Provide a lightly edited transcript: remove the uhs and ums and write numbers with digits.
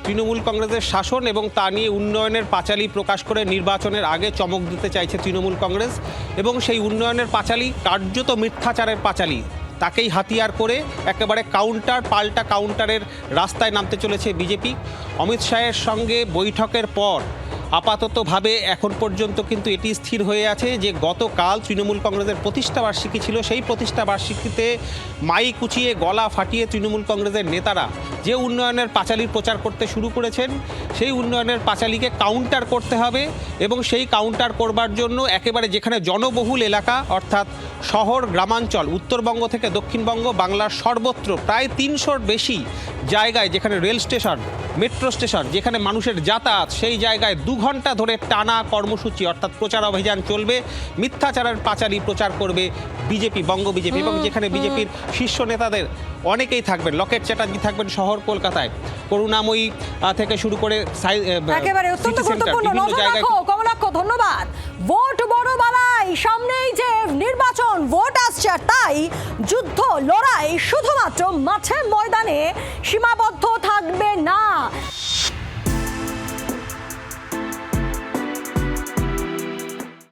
তৃণমূল কংগ্রেসের শাসন এবং তা নিয়ে উন্নয়নের পাঁচালী প্রকাশ করে নির্বাচনের আগে চমক দিতে চাইছে তৃণমূল কংগ্রেস, এবং সেই উন্নয়নের পাঁচালী কার্যত মিথ্যাচারের পাঁচালী, তাকেই হাতিয়ার করে একেবারে পাল্টা কাউন্টারের রাস্তায় নামতে চলেছে বিজেপি। অমিত শাহের সঙ্গে বৈঠকের পর আপাততভাবে এখন পর্যন্ত কিন্তু এটি স্থির হয়ে আছে যে গতকাল তৃণমূল কংগ্রেসের প্রতিষ্ঠাবার্ষিকী ছিল, সেই প্রতিষ্ঠাবার্ষিকীতে মাইক উঁচিয়ে গলা ফাটিয়ে তৃণমূল কংগ্রেসের নেতারা যে উন্নয়নের পাঁচালীর প্রচার করতে শুরু করেছেন, সেই উন্নয়নের পাঁচালীকে কাউন্টার করতে হবে, এবং সেই কাউন্টার করবার জন্য একেবারে যেখানে জনবহুল এলাকা অর্থাৎ শহর গ্রামাঞ্চল উত্তরবঙ্গ থেকে দক্ষিণবঙ্গ বাংলার সর্বত্র প্রায় ৩০০-র বেশি জায়গায় যেখানে রেল স্টেশন, মেট্রো স্টেশন, যেখানে মানুষের যাতায়াত, সেই জায়গায় 2 ঘন্টা ধরে টানা কর্মসূচি অর্থাৎ প্রচার অভিযান চলবে। মিথ্যাচারের পাঁচালী প্রচার করবে বিজেপি, বঙ্গ বিজেপি, এবং যেখানে বিজেপির শীর্ষ নেতাদের অনেকেই থাকবেন। লকেট চ্যাটার্জি থাকবেন শহর কলকাতায়, করুণাময়ী থেকে শুরু করে একেবারে অত্যন্ত গুরুত্বপূর্ণ নজর রাখো কমলাক্ষ, ধন্যবাদ। ভোট বড় বালাই, সামনেই যে নির্বাচন, ভোট আসছে, তাই যুদ্ধ লড়াই শুধুমাত্র মাঠে ময়দানে সীমাবদ্ধ থাকবে না।